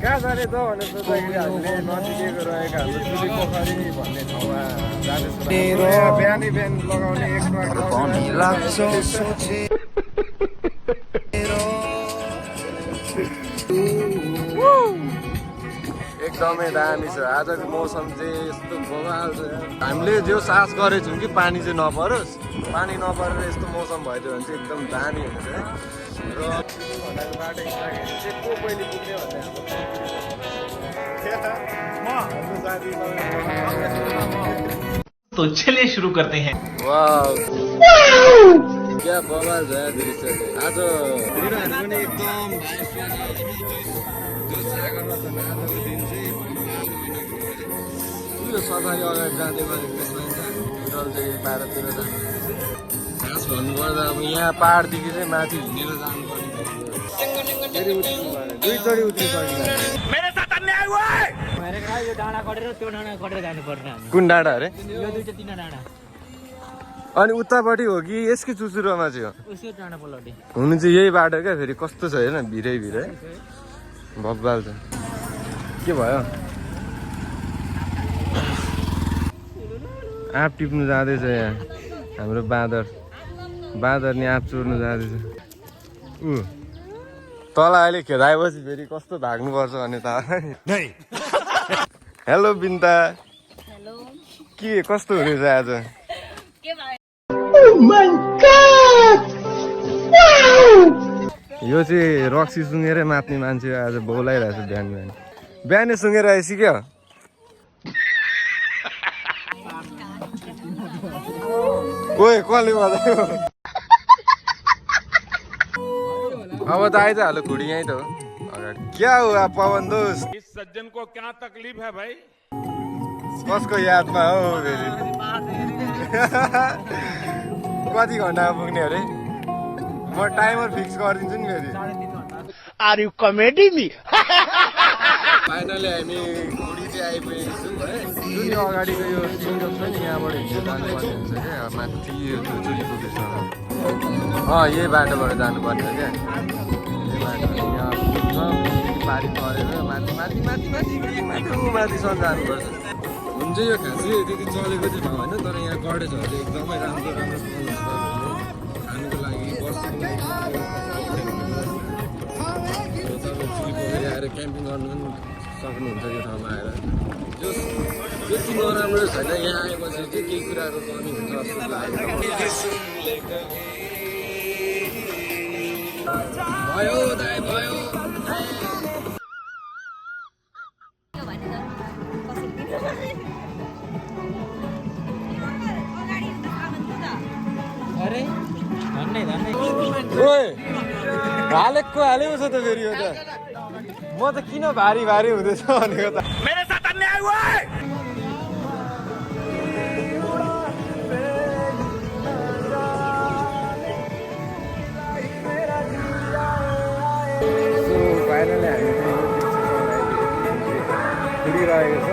कहाँ जाने त भनेर सोच्दाखेरि हामीले नजिकैको रहेका हाम्रो चुली पोखरी भन्ने ठाउँमा जाँदैछौँ। बिहानै बिहान लगाउने एकदमै दामी छ। आजको मौसम चाहिँ यस्तो बवाल छ। हामीले जो सास गरेछौँ कि पानी चाहिँ नपरोस्, पानी नपरेर यस्तो मौसम भइदियो भने चाहिँ एकदम दामी हुन्छ है। र बाटो हिँड्दाखेरि चाहिँ को पहिले पुग्ने भन्ने तो चलिए शुरू करते हैं। वाउ क्या बवाल छ दृश्य आज भिडियोहरू पनि एकदम उयो सफारी अगाडि जाँदै गरेको त्यसमा हिडल चाहिँ बाटोतिर जानु खास भन्नुपर्दा अब यहाँ पाहाडदेखि चाहिँ माथि हिँडेर जानुपर्ने फेरि दुईचोटि उत्रिसकिन्छ। कुन डाँडा अरे? अनि उतापट्टि हो कि यसकै चुचुरोमा चाहिँ हो? हुनु चाहिँ यही बाटो क्या। फेरि कस्तो छ हेर्न, भिरै भिरै भब्बाल छ। के भयो? आँप टिप्नु जाँदैछ यहाँ हाम्रो बाँदर। बाँदर नि आँप चोर्नु जाँदैछ। तल अहिले खेदाएपछि फेरि कस्तो भाग्नुपर्छ भन्ने थाहा नि। हेलो बिन्ता। के कस्तो हुनेछ आज? यो चाहिँ रक्सी सुँगेरै मात्ने मान्छे आज बोलाइरहेछ। बिहान बिहान बिहानै सुँगेर आएपछि क्या कोही कसले बजायो? अब त आइज हालो खुडी यहीँ त हो अगाडि। क्या हो पवन दोस्त? इस सज्जन को क्या तकलीफ है भाई? कसको यादमा हो फेरि? कति घन्टामा पुग्ने अरे? म टाइमर फिक्स गरिदिन्छु नि फेरि। Are you comedy me? Finally हामी खुडी चाहिँ आइपुगेको छौँ है। जुन यो अगाडिको यो सिङ्गल छ नि यहाँबाट हिँडेर जानुपर्ने हुन्छ क्या माथि यो चुली पुगेसम्म। यही बाटोबाट जानुपर्ने हो क्या। यही बाटो यहाँ पुग्छ पारी परेर माथि माथि माथि माथि माथिसम्म जानुपर्छ। हुन्छ यो खासै त्यति चलेको चाहिँ ठाउँ होइन, तर यहाँ गढेजहरू चाहिँ एकदमै राम्रो राम्रो खानुको लागि बस्नुको लागि तपाईँ चुली पोखरी आएर क्याम्पिङ गर्नु पनि सक्नुहुन्छ यो ठाउँमा आएर। जो त्यति नराम्रो छैन, यहाँ आएपछि चाहिँ केही कुराको कमी हुन्छ जस्तो लाग्यो। भयो दाइ भयो। हालेको हालेको छ त फेरि यो त। म त किन भारी भारी हुँदैछ भनेको त। मेरे साथ अन्याय हुआ है। फाइनली हामी खुडिरहेको छ।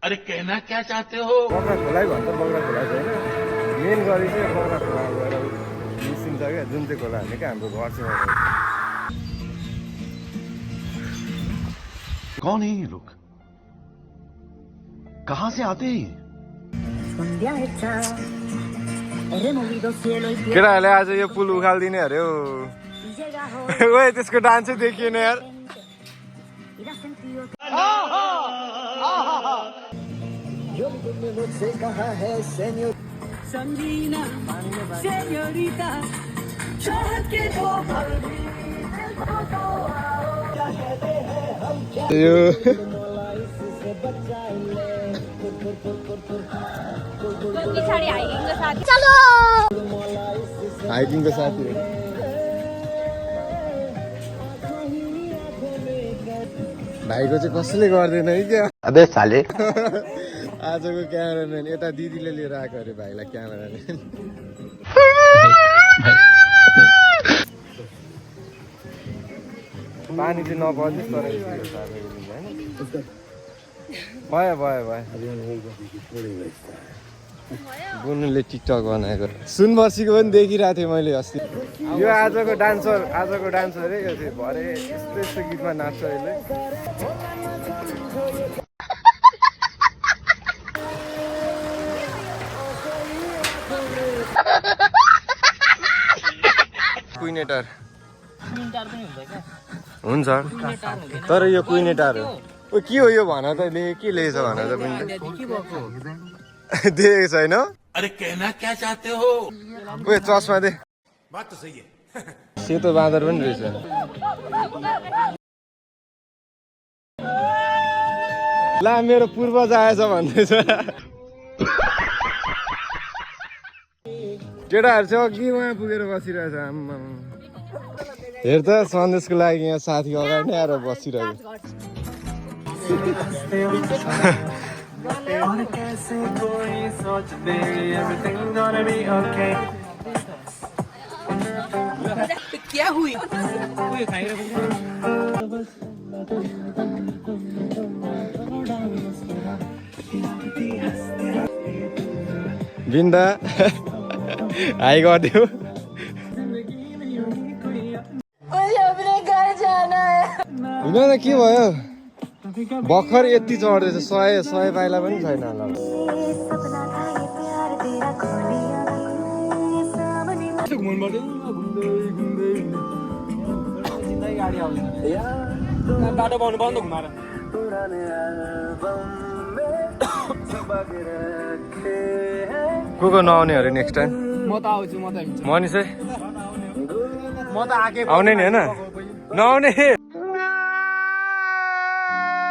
अरे कहना क्या चाहते हो? बग्रा खोलाइ भन्छ, बग्रा खोला छैन। मेन गरी चाहिँ बग्रा खोला गएर निस्किन्छ क्या, जुन चाहिँ खोला हाल्ने क्या हाम्रो घर छेउमा। कौन है ये लोग? कहाँ से आते हैं? केटाहरूले आज यो पुल उखालिदिने अरे हो। ओए त्यसको डान्सै देखिएन यार। संगीना सेñorita चाहत के दो पल भी क्या कहते हैं यो पछाडि हाइकिङको साथी हाइकिङको साथी हो। भाइको चाहिँ कसैले गर्दैन है क्या। अबे साले आजको क्यामेराम्यान यता दिदीले लिएर आएको अरे भाइलाई क्यामेराम्यान। पानी चाहिँ नपरोस् तर भयो भयो भयो। बुनुले टिकटक बनाएको सुनवर्षीको पनि देखिरहेको थिएँ मैले अस्ति। यो आजको डान्सर है यो चाहिँ भरे यस्तो यस्तो गीतमा नाच्छ अहिले। क्विनेटर हुन्छ तर यो क्विनेटर हो। ओ के हो यो भन त के लेखेछ भन त पनि देखेको छैन। अरे कहना क्या चाहते हो? ओ चस्मा दे। बात तो सही है। सेतो बाँदर पनि रहेछ। ला मेरो पूर्वज आएछ भन्दैछ। केटाहरू चाहिँ अघि उहाँ पुगेर बसिरहेछ। आम्मा हेर त सन्देशको लागि यहाँ साथी अगाडि नै आएर बसिरहेको। क्या हुई बिन्दा हाई गरिदियो। होइन त के भयो भर्खर यति चढ्दैछ 100 पाइला पनि छैन होला। बाटो पाउनु बन्द घुमाएर को नआउने अरे नेक्स्ट टाइम? म त आउँछु म त मनिष है म त आके आउने नि होइन नआउने।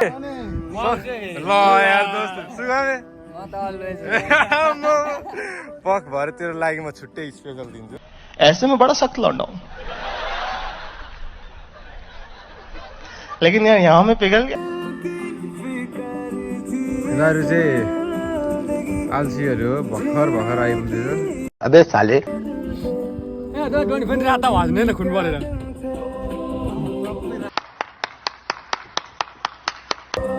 ल यार दोस्त सुगामे पक भएर तेरो लागि म छुट्टै स्पेशल दिन्छु। ऐसे में बड़ा सख्त लौंडा हूं, लेकिन यार यहाँ में पिघल गया। यिनीहरू चाहिँ आल्सीहरू हो भर्खर आइपुग्दैछ। अबे साले पनि राता भाज्दैन खुन बलेर।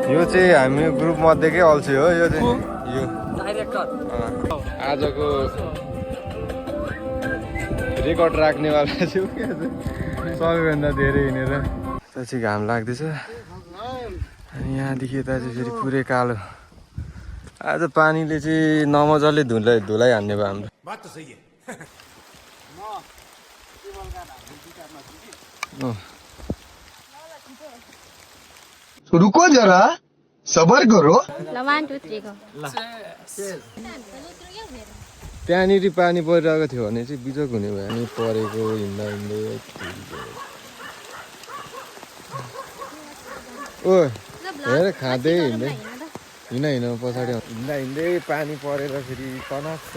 यो चाहिँ हामी ग्रुप मध्येकै अल्छी हो। यो चाहिँ यो आजको रेकर्ड राख्नेवाला चाहिँ सबैभन्दा धेरै हिँडेर पछि घाम लाग्दैछ। अनि यहाँदेखि यता चाहिँ फेरि पुरै कालो। आज पानीले चाहिँ नमजाले धुलाई हान्ने भयो हाम्रो। बात तो सही है। रुको जरा सबर करो। ल 1 2 3 गो त्यहाँनिर पानी परिरहेको थियो भने चाहिँ बिजोक हुने भयो नि परेको हिँड्दै ओ हेर खाँदै हिँड्दै पछाडि हिँड्दै पानी परेर फेरि तनाक्छ।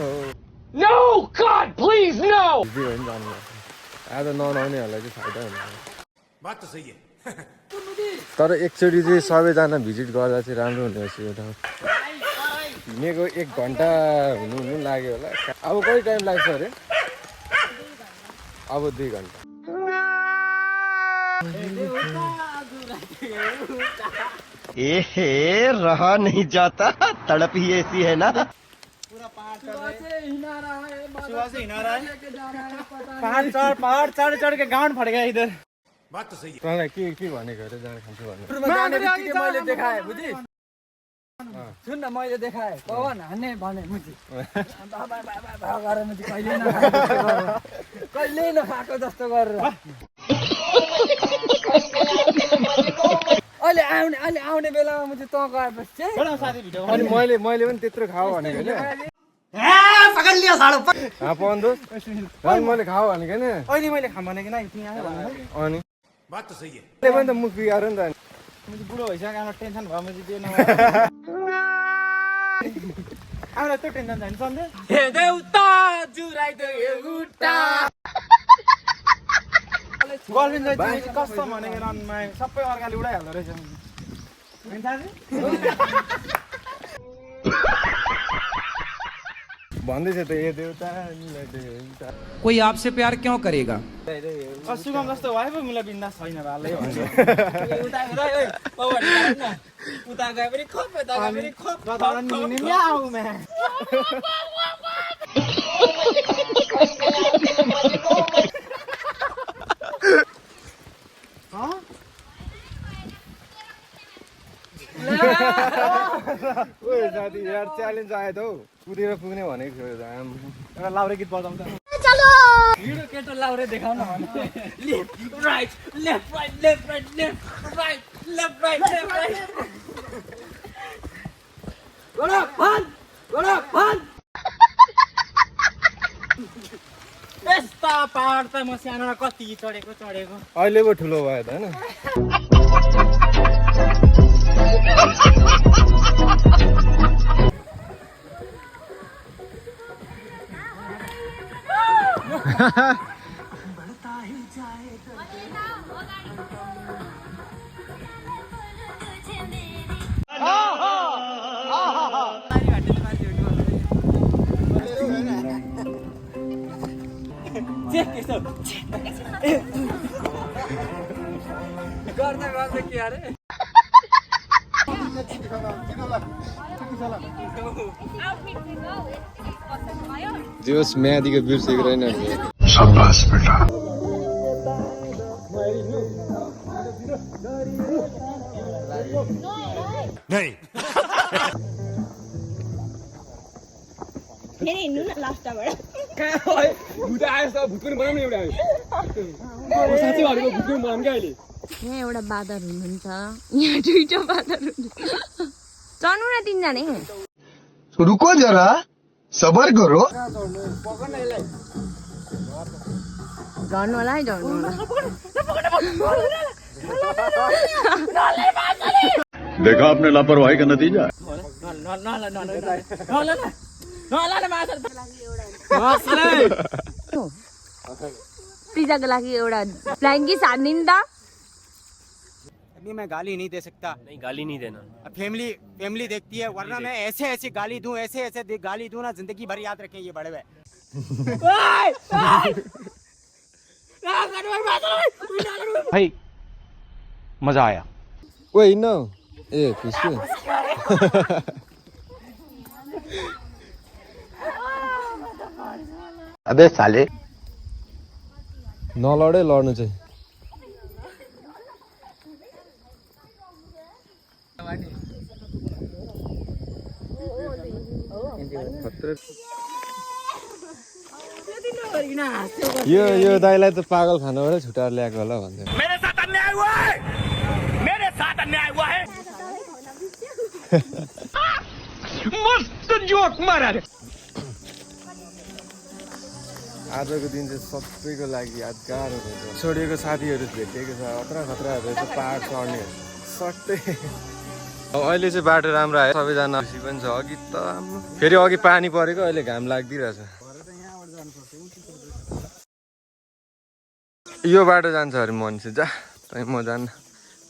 नो गॉड प्लिज नो आज नआउनेहरूलाई चाहिँ फाइदा हुन्छ। बात तो सही है। तर एकचोटि चाहिँ सबैजना भिजिट गर्दा चाहिँ राम्रो हुने रहेछ यो ठाउँ। हिँडेको 1 घन्टा हुनु लाग्यो होला। अब कति टाइम लाग्छ अरे? अब 2 घन्टा। एहे रहा नहीं जाता, तड़प ही ऐसी है ना। पहाड़ चढ़ के गांड फट गया इधर। बात तो सही है। तँलाई के भनेको अरे जाँड खान्छु भन्नु? मैले देखाएँ बुझिस। सुन न मैले देखाएँ पवन हान्ने भने मुजी गरेर मुजी कहिले नखाएको जस्तो गरेर अहिले आउने बेलामा मुजी तँ गएपछि अनि मैले पनि त्यत्रो खाऊ भनेको होइन। पवन दोस्त मैले खाऊ भनेको होइन। अहिले मैले खाम भनेको नि अनि बात तो सही है। त्यसले पनि त मुख बिगाएर नि त। बुढो भइसक्यो हाम्रो टेन्सन भयो मैले त्यो हाम्रो त्यो टेन्सन छैन सन्देश हे देउता जुराइदो एउटा गर्लफ्रेन्ड चाहिँ कस्तो भनेको रनमा सबै अर्काले उडाइहाल्दो रहेछ भन्दैछ त ए देउता कोई आपसे प्यार क्यों करेगा सुगम जस्तो भयो पो मलाई बिन्दास छैन भाले भन्छ उता गए पनि खप यता गए पनि खप आऊ म ओए साथी यार च्यालेन्ज आयो त हौ कुदेर पुग्ने भनेको थियो एउटा लाउरे गीत बजाउँ त हिडो केटो लाउरे देखाउन भने left right left right left right left right left right left right गोडा भन यस्ता पहाड त म सानोमा कति चढेको अहिले पो ठुलो भयो त हैन गर्दै के अरे जोस म्यादीको बिर्सेको रहेन शाबाश बेटा नहीं फेरि हिँड्नु न लास्टबाट यहाँ एउटा बादर हुनुहुन्छ यहाँ दुईटा बादर हुनुहुन्छ चढ्नु न तिनजना रुको जरा सबर करो झर्नु होला है झर्नु होला देखा आपने लापरवाही का नतीजा पिज्जाको लागि एउटा फ्लाइङ किस हानिदिनु त अभी मैं गाली नहीं दे सकता नहीं गाली नहीं देना फैमिली देखती है वरना मैं ऐसे गाली दूं ऐसे गाली दूं ना जिंदगी भर याद रखें ये बड़े भाई मजा आया ओए हिँड्न ए खुसी अबे साले नलडै लड्नु चाहिँ यो दाइलाई त पागल खानाबाटै छुटाएर ल्याएको होला भन्दै मेरे साथ अन्याय हुआ है मस्त जोक मारा रे आजको दिन चाहिँ सबैको लागि यादगार हुन्छ छोडिएको साथीहरू भेटेको छ खतरा खतराहरू चाहिँ पाहाड चढ्ने सट्टै अहिले चाहिँ बाटो राम्रो आयो सबैजना खुसी पनि छ अघि त फेरि अघि पानी परेको अहिले घाम लाग्दिरहेछ यो बाटो जान्छ अरे मनिषी जा म जान्न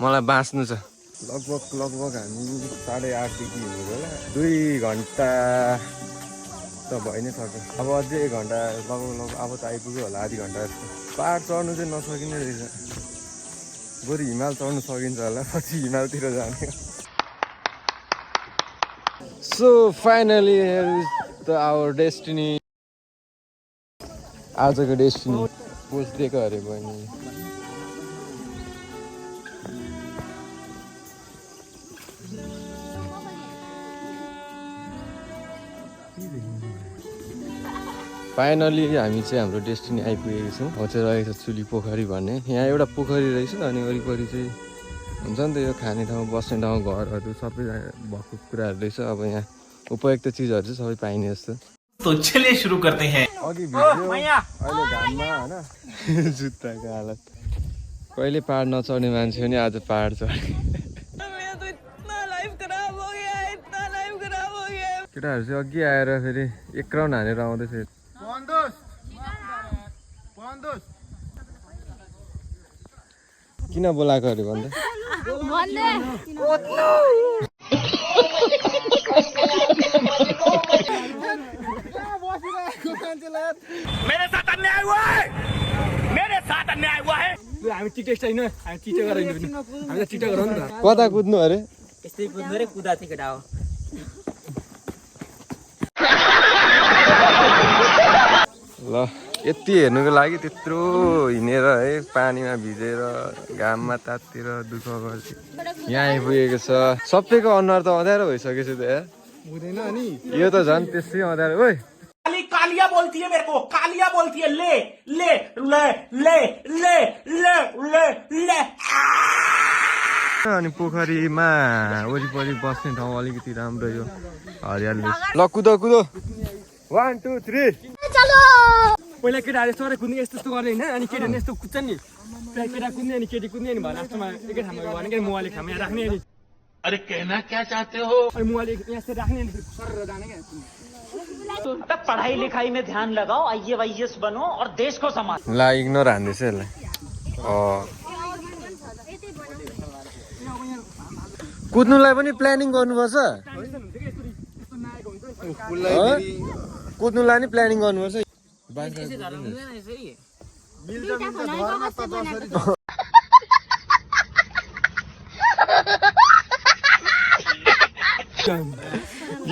मलाई बाँच्नु छ लगभग हामी 8:30 देखि हिँडेको होला 2 घन्टा त भइ नै सक्यो अब अझै 1 घन्टा लगभग अब त आइपुग्यो होला आधी घन्टा जस्तो पाहाड चढ्नु चाहिँ नसकिने रहेछ बरु हिमाल चढ्नु सकिन्छ होला पछि हिमालतिर जाने सो फाइनली आवर डेस्टिनी आजको डेस्टिनी पोस्टिदिएको अरे बहिनी फाइनली हामी चाहिँ हाम्रो डेस्टिनी आइपुगेको छौँ हो चाहिँ रहेको छ चुली पोखरी भन्ने यहाँ एउटा पोखरी रहेछ अनि वरिपरि चाहिँ हुन्छ नि त यो खाने ठाउँ बस्ने ठाउँ घरहरू सबै भएको कुराहरू रहेछ अब यहाँ उपयुक्त चिजहरू चाहिँ सबै पाइने जस्तो तो चलिए शुरू करते हैं अघि भिडियो अहिले घाममा होइन जुत्ताको हालत कहिले पाहाड नचढ्ने मान्छे पनि आज पाहाड चढे केटाहरू चाहिँ अघि आएर फेरि एक राउन्ड हानेर आउँदैछ किन बोलाएको अरे भन्दा मेरे साथ अन्याय हुआ है मेरे साथ अन्याय हुआ है हामी टिटेक्स छैन हामी टिटे गरेर हामी त टिटे गरौँ नि त कता कुद्नु अरे यस्तै कुद्नु रे कुदा थियो केटा हो ल यति हेर्नुको लागि त्यत्रो हिँडेर है पानीमा भिजेर घाममा तातेर दुःख गर्छ यहाँ आइपुगेको छ सबैको अनुहार त अँध्यारो भइसकेछ त यार हुँदैन अनि यो त झन् त्यसै अँध्यारो ओइ कालिया बोलती है मेरे को कालिया बोलती है ले ले ले ले ले ले ले ले अनि पोखरीमा वरिपरि बस्ने ठाउँ अलिकति राम्रो यो हरियाली ल कुद कुद 1 2 3 पहिला केटाहरू यस्तो गरेर कुद्ने यस्तो यस्तो गर्ने होइन अनि केटाले यस्तो कुद्छ नि केटा कुद्ने अनि केटी कुद्ने अनि भने लास्टमा एकै ठाउँमा भने कि मोबाइल ठाउँमा यहाँ राख्ने अनि अरे कहना क्या चाहते हो अनि मोबाइल यहाँ राख्ने अनि सर जाने क्या पढ़ाई लिखाई में ध्यान लगाओ IAS बनो और देश को संभालो ला इग्नोर हान्दैछ यसलाई कुद्नुलाई पनि प्लानिङ गर्नुपर्छ कुद्नुलाई नि प्लानिङ गर्नुपर्छ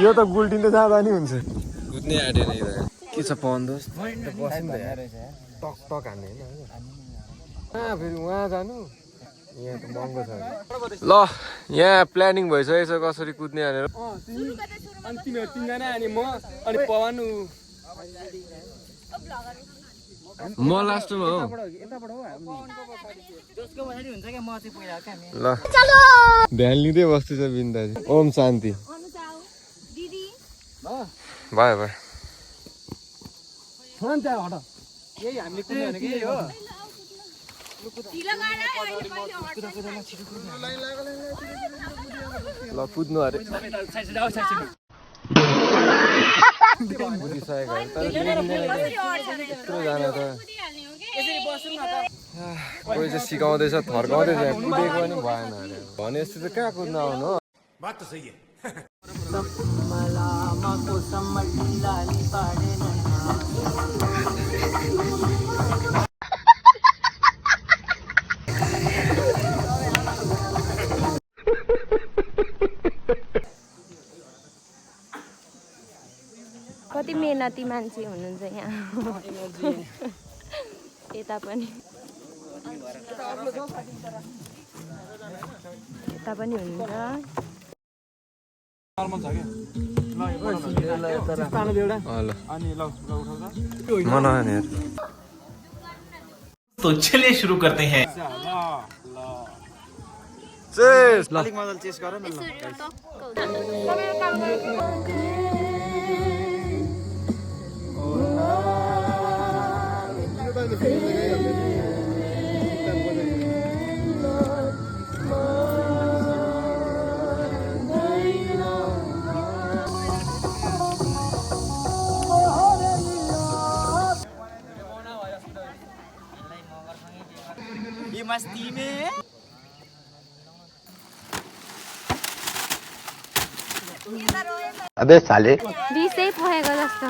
यो त गुल्टिँदै जाँदा नि हुन्छ कुद्नै आँटेन के छ पवन दोस्त टक टक हान्ने होइन फेरि उहाँ जानु यहाँ त महँगो छ ल यहाँ प्लानिङ भइसकेछ कसरी कुद्ने भनेर अनि तिमीहरू तिनजना अनि म अनि पवन म लास्टमा हो ल ध्यान लिँदै बस्दैछ बिन्दाजी ओम शान्ति भयो भयो यही हामीले कुद्ने भनेको यही हो ल कुद्नु अरे कोही चाहिँ सिकाउँदैछ थर्काउँदैछ कुदेको पनि भएन अरे भने जस्तो चाहिँ कहाँ कुद्नु आउनु हो बात तो सही है कति मेहनती मान्छे हुनुहुन्छ यहाँ यता पनि हुनुहुन्छ तो चलिए शुरू करते हैं मस्ती में अबे साले बिसै परेको जस्तो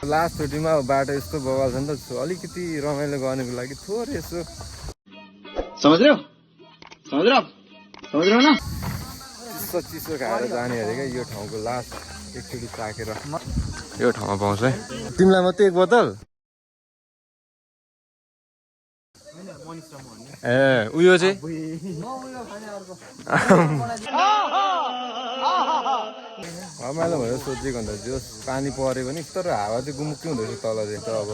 लास्ट चोटिमा अब बाटो यस्तो बगाल छ नि त अलिकति रमाइलो गर्नुको लागि थोरै यसो समझ रहे हो ना चिसो चिसो खाएर जाने अरे क्या यो ठाउँको लास्ट एकचोटि चाखेर यो ठाउँमा पाउँछ है तिमीलाई मात्रै एक बोतल ए उयो चाहिँ रमाइलो भनेर सोचेको अन्त जो पानी पऱ्यो भने तर हावा चाहिँ गुमुक्कै हुँदैछ तल चाहिँ त अब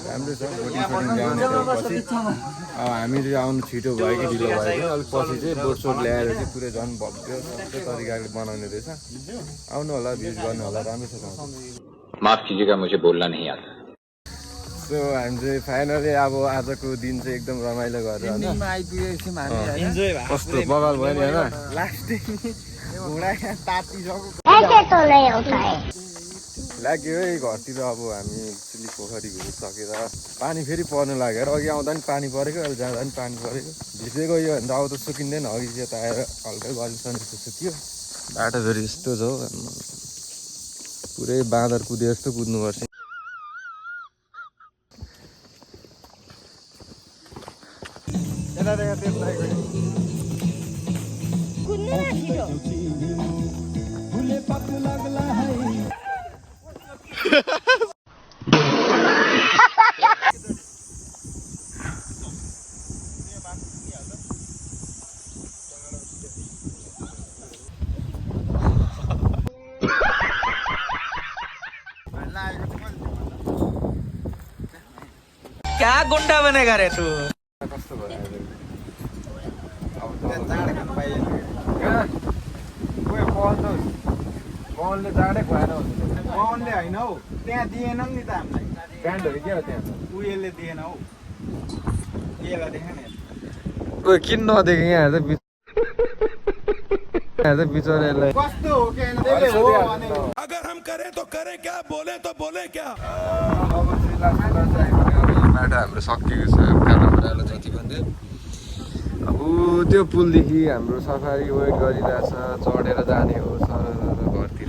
राम्रै छ बोटिङ सोटिङ ल्याउने छ पछि अब हामी चाहिँ आउनु छिटो भयो कि ढिलो भयो कि अलिक पछि चाहिँ बोट सोट ल्याएर चाहिँ पुरै झन् भव्य सबै तरिकाले बनाउने रहेछ आउनु होला भिजिट गर्नु होला राम्रो छ माफ कीजिएगा मुझे बोलना नहीं आता सो हामी चाहिँ फाइनली अब आजको दिन चाहिँ एकदम रमाइलो गरेर कस्तो बगाल भयो नि होइन लाग्यो है घरतिर अब हामी चिल्ली पोखरी घुमिसकेर पानी फेरि पर्नु लाग्यो अघि आउँदा पनि पानी परेको अहिले जाँदा पनि पानी परेको भिजेको यो भने त अब त सुकिँदैन अघि यता आएर हल्कै गरिसन सुक्यो बाटो फेरि यस्तो छ हौ पुरै बाँदर कुदे जस्तो कुद्नुपर्छ क्या गुंडा बनेगा रे तू कस्तो भयो बलले जाडै खुवाएन कौनले होइन हौ त्यहाँ दिएन नि त हामीलाई ब्यान्डहरू के हो त्यहाँ उयोले दिएन हौ केला देखेन किन नदेखेँ यहाँ चाहिँ बिचरालाई कस्तो हो के होइन त्यसले हो भने अगर हम करें तो करें क्या बोले तो बोले क्या बाटो हाम्रो सकिएको छ काठमाडौँ जति भन्दै अब त्यो पुलदेखि हाम्रो सफारी वेट गरिरहेछ चढेर जाने हो सर घरतिर